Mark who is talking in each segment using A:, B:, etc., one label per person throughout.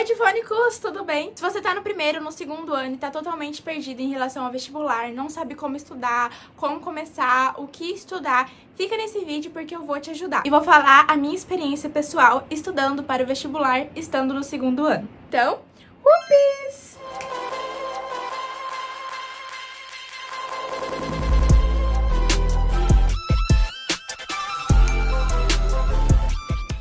A: Oi, Divônicos, tudo bem? Se você tá no primeiro, no segundo ano e tá totalmente perdido em relação ao vestibular, não sabe como estudar, como começar, o que estudar, fica nesse vídeo porque eu vou te ajudar. E vou falar a minha experiência pessoal estudando para o vestibular, estando no segundo ano. Então, upis!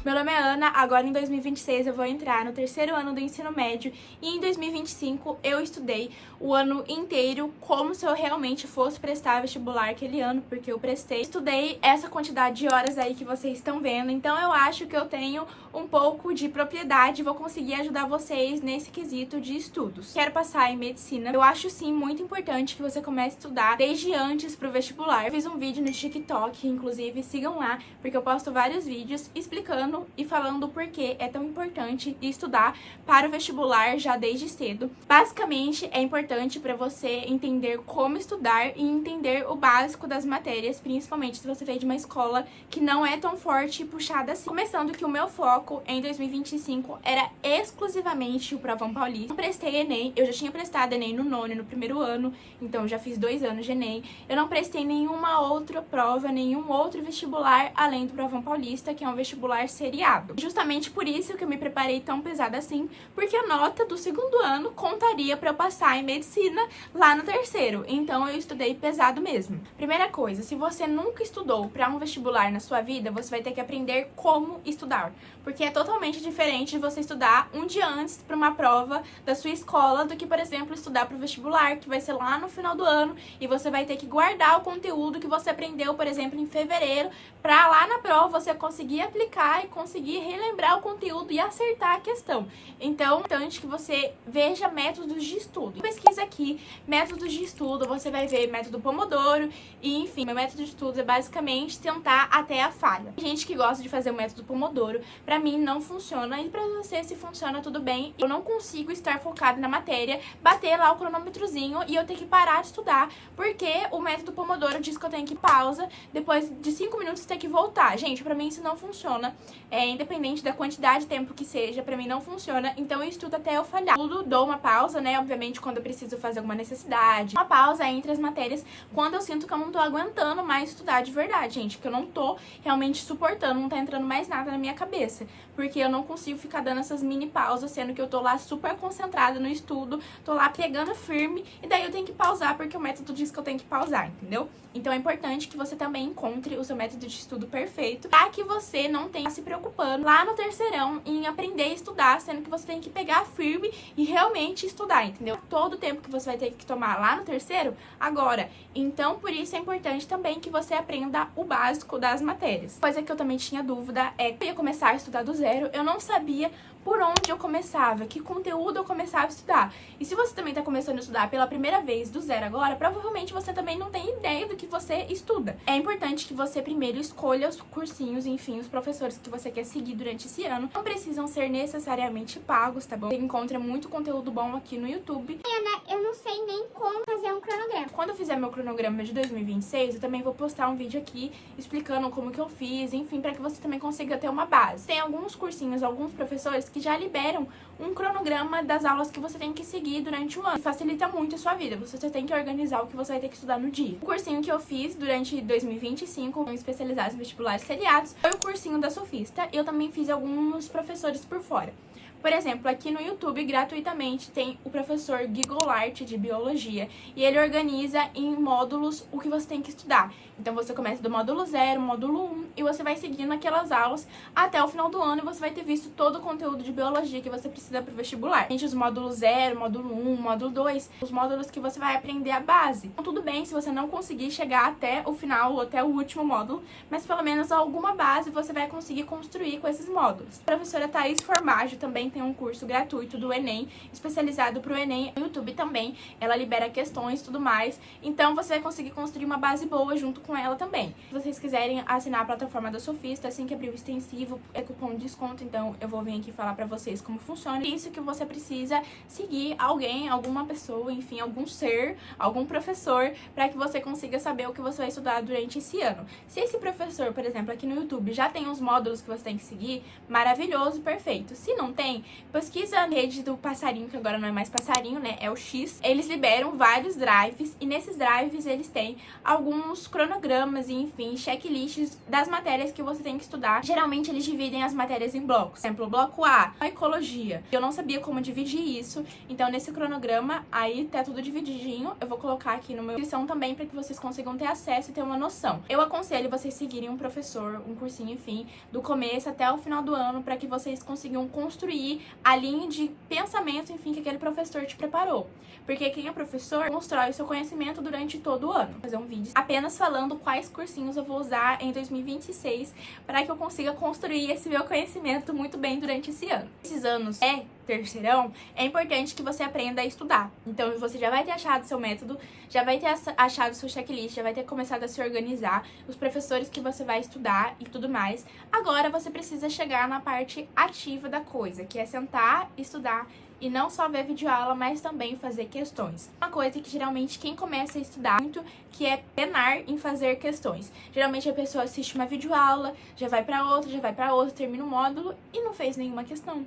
A: Meu nome é Ana, agora em 2026 eu vou entrar no terceiro ano do ensino médio e em 2025 eu estudei o ano inteiro como se eu realmente fosse prestar vestibular aquele ano, porque eu prestei. Estudei essa quantidade de horas aí que vocês estão vendo, então eu acho que eu tenho um pouco de propriedade e vou conseguir ajudar vocês nesse quesito de estudos. Quero passar em medicina. Eu acho sim muito importante que você comece a estudar desde antes pro vestibular. Eu fiz um vídeo no TikTok, inclusive sigam lá, porque eu posto vários vídeos explicando e falando o porquê é tão importante estudar para o vestibular já desde cedo. Basicamente, é importante para você entender como estudar e entender o básico das matérias, principalmente se você veio de uma escola que não é tão forte e puxada assim. Começando que o meu foco em 2025 era exclusivamente o Provão Paulista. Eu prestei Enem, eu já tinha prestado Enem no nono e no primeiro ano, então já fiz 2 anos de Enem. Eu não prestei nenhuma outra prova, nenhum outro vestibular além do Provão Paulista, que é um vestibular seriado. Justamente por isso que eu me preparei tão pesada assim, porque a nota do segundo ano contaria para eu passar em medicina lá no terceiro. Então eu estudei pesado mesmo. Primeira coisa, se você nunca estudou para um vestibular na sua vida, você vai ter que aprender como estudar, porque é totalmente diferente de você estudar um dia antes para uma prova da sua escola do que, por exemplo, estudar para o vestibular, que vai ser lá no final do ano e você vai ter que guardar o conteúdo que você aprendeu, por exemplo, em fevereiro, para lá na prova você conseguir aplicar e conseguir relembrar o conteúdo e acertar a questão. Então, é importante que você veja métodos de estudo. Pesquisa aqui, métodos de estudo, você vai ver método Pomodoro e, enfim, meu método de estudo é basicamente tentar até a falha. Tem gente que gosta de fazer o método Pomodoro, pra mim não funciona e pra você se funciona tudo bem. Eu não consigo estar focada na matéria, bater lá o cronômetrozinho e eu ter que parar de estudar, porque o método Pomodoro diz que eu tenho que pausa, depois de 5 minutos ter que voltar. Gente, pra mim isso não funciona. Independente da quantidade de tempo que seja, pra mim não funciona, então eu estudo até eu falhar. Tudo dou uma pausa, né, obviamente quando eu preciso fazer alguma necessidade. Uma pausa entre as matérias quando eu sinto que eu não tô aguentando mais estudar de verdade, gente, que eu não tô realmente suportando, não tá entrando mais nada na minha cabeça, porque eu não consigo ficar dando essas mini pausas, sendo que eu tô lá super concentrada no estudo, tô lá pegando firme, e daí eu tenho que pausar porque o método diz que eu tenho que pausar, entendeu? Então é importante que você também encontre o seu método de estudo perfeito, para que você não tenha se preocupando lá no terceirão em aprender a estudar, sendo que você tem que pegar firme e realmente estudar, entendeu? Todo o tempo que você vai ter que tomar lá no terceiro, agora. Então, por isso é importante também que você aprenda o básico das matérias. Coisa que eu também tinha dúvida é que eu ia começar a estudar do zero, eu não sabia por onde eu começava, que conteúdo eu começava a estudar. E se você também tá começando a estudar pela primeira vez do zero agora, provavelmente você também não tem ideia do que você estuda. É importante que você primeiro escolha os cursinhos, enfim, os professores que você quer seguir durante esse ano. Não precisam ser necessariamente pagos, tá bom? Você encontra muito conteúdo bom aqui no YouTube.
B: Ana, eu não sei nem como fazer um cronograma.
A: Quando eu fizer meu cronograma de 2026, eu também vou postar um vídeo aqui explicando como que eu fiz, enfim, para que você também consiga ter uma base. Tem alguns cursinhos, alguns professores que já liberam um cronograma das aulas que você tem que seguir durante o ano. Facilita muito a sua vida, você só tem que organizar o que você vai ter que estudar no dia. O cursinho que eu fiz durante 2025, especializado em vestibulares seriados, foi o cursinho da Sofista. Eu também fiz alguns professores por fora. Por exemplo, aqui no YouTube, gratuitamente, tem o professor Gui Goulart de Biologia. E ele organiza em módulos o que você tem que estudar. Então, você começa do módulo 0, módulo 1, e você vai seguindo aquelas aulas até o final do ano. E você vai ter visto todo o conteúdo de Biologia que você precisa para o vestibular. Gente, os módulos 0, módulo 1, módulo 2, os módulos que você vai aprender a base. Então, tudo bem se você não conseguir chegar até o final ou até o último módulo, mas pelo menos alguma base você vai conseguir construir com esses módulos. A professora Thaís Formaggio também tem um curso gratuito do Enem, especializado pro Enem. No YouTube também, ela libera questões e tudo mais. Então, você vai conseguir construir uma base boa junto com ela também. Se vocês quiserem assinar a plataforma plataforma da Sofista, assim que abrir o extensivo, é cupom de desconto, então eu vou vir aqui falar pra vocês como funciona. Isso que você precisa seguir alguém, alguma pessoa, enfim, algum ser, algum professor, pra que você consiga saber o que você vai estudar durante esse ano. Se esse professor, por exemplo, aqui no YouTube já tem os módulos que você tem que seguir, maravilhoso, perfeito. Se não tem, pesquisa a rede do Passarinho, que agora não é mais Passarinho, né, é o X. Eles liberam vários drives e nesses drives eles têm alguns cronogramas e, enfim, checklists das matérias que você tem que estudar. Geralmente eles dividem as matérias em blocos. Por exemplo, bloco A, ecologia. Eu não sabia como dividir isso, então nesse cronograma aí tá tudo divididinho. Eu vou colocar aqui no meu descrição também para que vocês consigam ter acesso e ter uma noção. Eu aconselho vocês seguirem um professor, um cursinho, enfim, do começo até o final do ano, para que vocês consigam construir a linha de pensamento, enfim, que aquele professor te preparou. Porque quem é professor constrói o seu conhecimento durante todo o ano. Vou fazer um vídeo apenas falando quais cursinhos eu vou usar em 2026 para que eu consiga construir esse meu conhecimento muito bem durante esse ano. Esses anos terceirão, é importante que você aprenda a estudar. Então, você já vai ter achado seu método, já vai ter achado seu checklist, já vai ter começado a se organizar, os professores que você vai estudar e tudo mais. Agora, você precisa chegar na parte ativa da coisa, que é sentar, estudar e não só ver videoaula, mas também fazer questões. Uma coisa que geralmente quem começa a estudar muito, que é penar em fazer questões. Geralmente a pessoa assiste uma videoaula, já vai pra outra, termina o módulo e não fez nenhuma questão.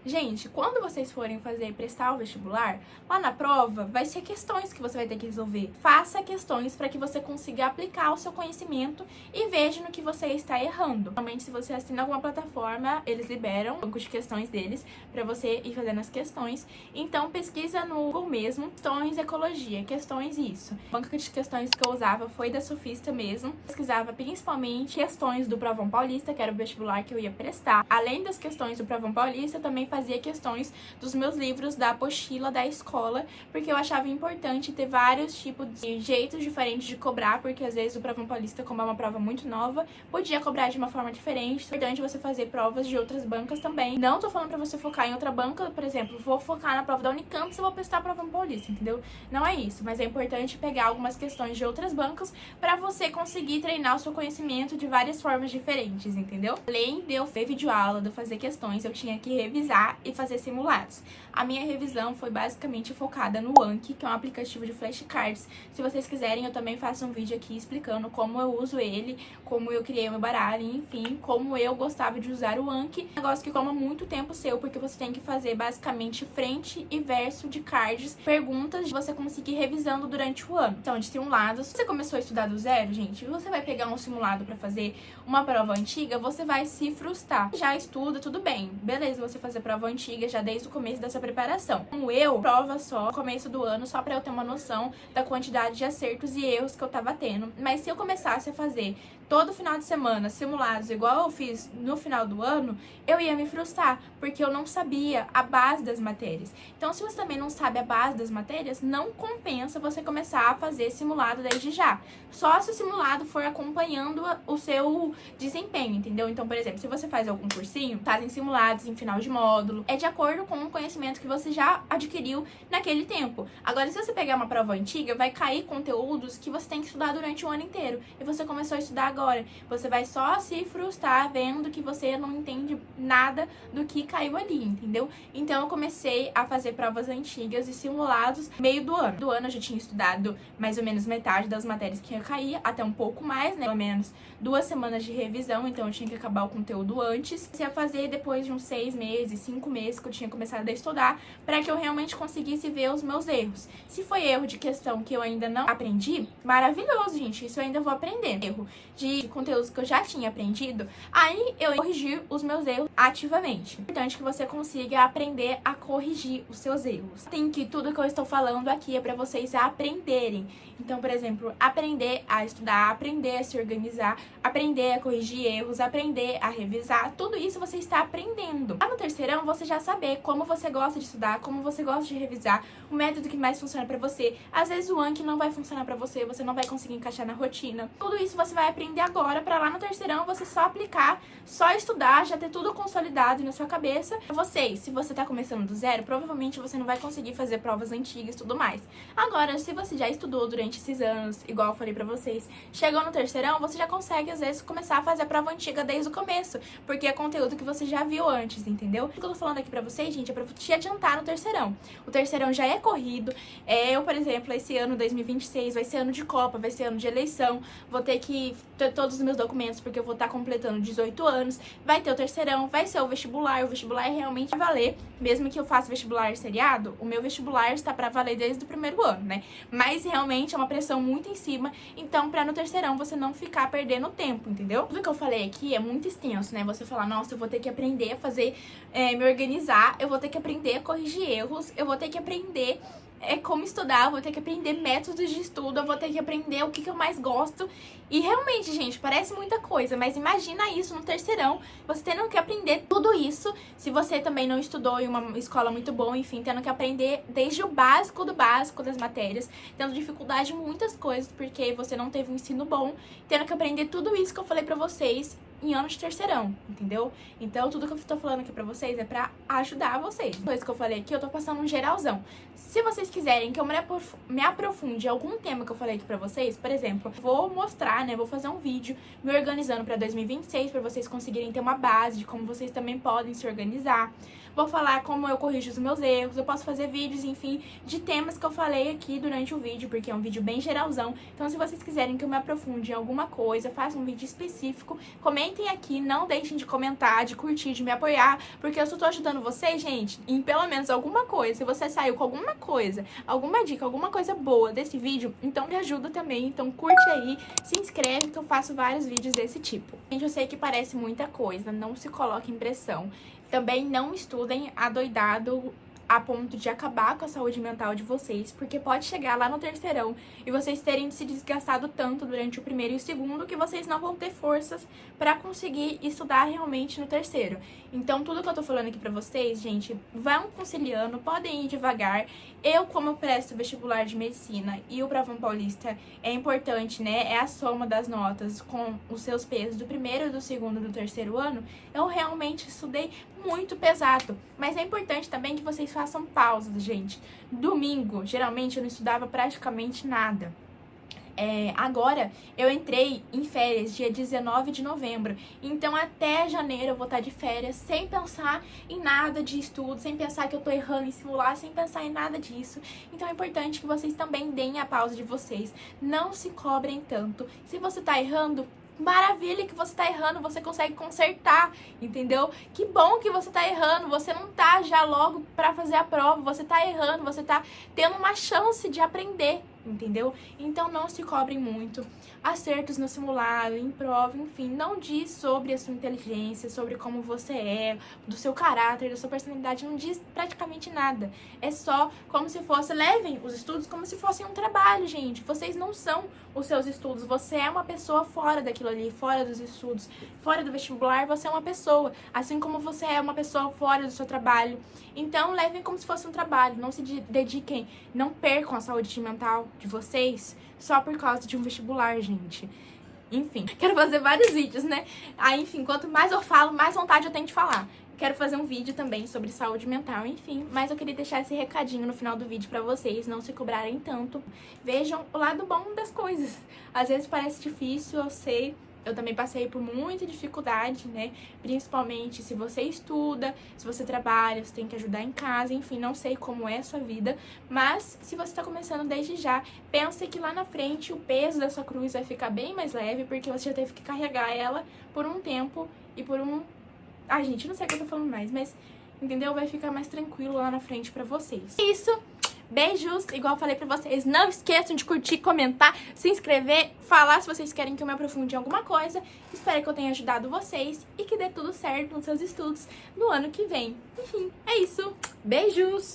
A: Gente, quando vocês forem prestar o vestibular, lá na prova vai ser questões que você vai ter que resolver. Faça questões para que você consiga aplicar o seu conhecimento e veja no que você está errando. Normalmente, se você assina alguma plataforma, eles liberam o banco de questões deles para você ir fazendo as questões. Então, pesquisa no Google mesmo, questões ecologia, questões isso. O banco de questões que eu usava foi da Sofista mesmo. Pesquisava principalmente questões do Provão Paulista, que era o vestibular que eu ia prestar. Além das questões do Provão Paulista, também fazia questões dos meus livros da apostila da escola, porque eu achava importante ter vários tipos de jeitos diferentes de cobrar, porque às vezes o Provão Paulista, como é uma prova muito nova, podia cobrar de uma forma diferente. É importante você fazer provas de outras bancas também. Não tô falando pra você focar em outra banca, por exemplo, vou focar na prova da Unicamp se eu vou prestar a Provão Paulista, entendeu? Não é isso, mas é importante pegar algumas questões de outras bancas pra você conseguir treinar o seu conhecimento de várias formas diferentes, entendeu? Além de eu ver videoaula, de eu fazer questões, eu tinha que revisar e fazer simulados. A minha revisão foi basicamente focada no Anki, que é um aplicativo de flashcards. Se vocês quiserem, eu também faço um vídeo aqui explicando como eu uso ele, como eu criei o meu baralho, enfim, como eu gostava de usar o Anki. Um negócio que toma muito tempo seu, porque você tem que fazer basicamente frente e verso de cards, perguntas de você conseguir ir revisando durante o ano. Então, de simulados, se você começou a estudar do zero, gente, você vai pegar um simulado pra fazer uma prova antiga, você vai se frustrar. Já estuda, tudo bem, beleza, você fazer prova antiga já desde o começo dessa preparação. Como eu, prova só no começo do ano, só pra eu ter uma noção da quantidade de acertos e erros que eu tava tendo. Mas se eu começasse a fazer todo final de semana simulados igual eu fiz no final do ano, eu ia me frustrar, porque eu não sabia a base das matérias. Então, se você também não sabe a base das matérias, não compensa você começar a fazer simulado desde já. Só se o simulado for acompanhando o seu desempenho, entendeu? Então, por exemplo, se você faz algum cursinho, fazem simulados em final de módulo, é de acordo com o conhecimento que você já adquiriu naquele tempo. Agora, se você pegar uma prova antiga, vai cair conteúdos que você tem que estudar durante o ano inteiro, e você começou a estudar agora. Você vai só se frustrar vendo que você não entende nada do que caiu ali, entendeu? Então, eu comecei a fazer provas antigas e simulados no meio do ano. Do ano, eu já tinha estudado mais ou menos metade das matérias que ia cair, até um pouco mais, né? Pelo menos 2 semanas de revisão, então eu tinha que acabar o conteúdo antes. Comecei a fazer depois de uns 6 meses, 5 meses que eu tinha começado a estudar, para que eu realmente conseguisse ver os meus erros. Se foi erro de questão que eu ainda não aprendi, maravilhoso, gente, isso eu ainda vou aprender. Erro de conteúdos que eu já tinha aprendido, aí eu ia corrigir os meus erros ativamente. É importante que você consiga aprender a corrigir os seus erros. Tem que tudo que eu estou falando aqui é para vocês aprenderem. Então, por exemplo, aprender a estudar, aprender a se organizar, aprender a corrigir erros, aprender a revisar, tudo isso você está aprendendo. Lá no terceirão, você já saber como você gosta de estudar, como você gosta de revisar, o método que mais funciona pra você. Às vezes o Anki não vai funcionar pra você, você não vai conseguir encaixar na rotina. Tudo isso você vai aprender agora, pra lá no terceirão você só aplicar, só estudar, já ter tudo consolidado na sua cabeça. Vocês, se você tá começando do zero, provavelmente você não vai conseguir fazer provas antigas e tudo mais. Agora, se você já estudou durante esses anos, igual eu falei pra vocês, chegou no terceirão, você já consegue, às vezes, começar a fazer a prova antiga desde o começo, porque é conteúdo que você já viu antes, entendeu? O que eu tô falando aqui pra vocês, gente, é pra te adiantar no terceirão. O terceirão já é corrido. Eu, por exemplo, esse ano, 2026, vai ser ano de Copa, vai ser ano de eleição, vou ter que ter todos os meus documentos, porque eu vou estar completando 18 anos, vai ter o terceirão, vai ser o vestibular é realmente vai valer, mesmo que eu faça vestibular seriado, o meu vestibular está pra valer desde o primeiro ano, né? Mas realmente é uma pressão muito em cima, então pra no terceirão você não ficar perdendo tempo, entendeu? Tudo que eu falei aqui é muito extenso, né? Você falar, nossa, eu vou ter que aprender a fazer, me organizar, eu vou ter que aprender a corrigir erros, eu vou ter que aprender como estudar, eu vou ter que aprender métodos de estudo, eu vou ter que aprender o que eu mais gosto. E realmente, gente, parece muita coisa, mas imagina isso no terceirão, você tendo que aprender tudo isso, se você também não estudou em uma escola muito boa, enfim, tendo que aprender desde o básico do básico das matérias, tendo dificuldade em muitas coisas, porque você não teve um ensino bom, tendo que aprender tudo isso que eu falei pra vocês em anos de terceirão, entendeu? Então, tudo que eu tô falando aqui pra vocês é pra ajudar vocês. Depois que eu falei aqui, eu tô passando um geralzão. Se vocês quiserem que eu me aprofunde em algum tema que eu falei aqui pra vocês, por exemplo, vou mostrar, né, vou fazer um vídeo me organizando pra 2026, pra vocês conseguirem ter uma base de como vocês também podem se organizar. Vou falar como eu corrijo os meus erros, eu posso fazer vídeos, enfim, de temas que eu falei aqui durante o vídeo, porque é um vídeo bem geralzão. Então, se vocês quiserem que eu me aprofunde em alguma coisa, faça um vídeo específico, comentem aqui, não deixem de comentar, de curtir, de me apoiar, porque eu só tô ajudando vocês, gente, em pelo menos alguma coisa. Se você saiu com alguma coisa, alguma dica, alguma coisa boa desse vídeo, então me ajuda também, então curte aí, se inscreve que eu faço vários vídeos desse tipo. Gente, eu sei que parece muita coisa, não se coloque em pressão. Também não estudem adoidado a ponto de acabar com a saúde mental de vocês, porque pode chegar lá no terceirão e vocês terem se desgastado tanto durante o primeiro e o segundo que vocês não vão ter forças pra conseguir estudar realmente no terceiro. Então, tudo que eu tô falando aqui pra vocês, gente, vão conciliando, podem ir devagar. Eu, como eu presto vestibular de medicina e o Provão Paulista é importante, né? É a soma das notas com os seus pesos do primeiro, do segundo e do terceiro ano. Eu realmente estudei muito pesado, mas é importante também que vocês façam pausas, gente. Domingo, geralmente, eu não estudava praticamente nada. Agora, eu entrei em férias dia 19 de novembro, então até janeiro eu vou estar de férias sem pensar em nada de estudo, sem pensar que eu tô errando em simular, sem pensar em nada disso. Então é importante que vocês também deem a pausa de vocês, não se cobrem tanto. Se você tá errando, maravilha que você tá errando, você consegue consertar, entendeu? Que bom que você tá errando, você não tá já logo pra fazer a prova, você tá errando, você tá tendo uma chance de aprender, entendeu? Então não se cobrem muito. Acertos no simulado, em prova, enfim, não diz sobre a sua inteligência, sobre como você é, do seu caráter, da sua personalidade, não diz praticamente nada. É só como se fosse, levem os estudos como se fossem um trabalho, gente. Vocês não são os seus estudos, você é uma pessoa fora daquilo ali, fora dos estudos, fora do vestibular, você é uma pessoa, assim como você é uma pessoa fora do seu trabalho. Então, levem como se fosse um trabalho, não se dediquem, não percam a saúde mental de vocês só por causa de um vestibular, gente. Enfim, quero fazer vários vídeos, né? Aí, enfim, quanto mais eu falo, mais vontade eu tenho de falar. Quero fazer um vídeo também sobre saúde mental, enfim. Mas eu queria deixar esse recadinho no final do vídeo pra vocês não se cobrarem tanto. Vejam o lado bom das coisas. Às vezes parece difícil, eu sei. Eu também passei por muita dificuldade, né? Principalmente se você estuda, se você trabalha, você tem que ajudar em casa, enfim, não sei como é a sua vida. Mas se você tá começando desde já, pense que lá na frente o peso da sua cruz vai ficar bem mais leve, porque você já teve que carregar ela por um tempo e por um... Ai, gente, não sei o que eu tô falando mais, mas, entendeu? Vai ficar mais tranquilo lá na frente pra vocês. É isso! Beijos, igual eu falei pra vocês, não esqueçam de curtir, comentar, se inscrever, falar se vocês querem que eu me aprofunde em alguma coisa. Espero que eu tenha ajudado vocês e que dê tudo certo nos seus estudos no ano que vem. Enfim, é isso. Beijos!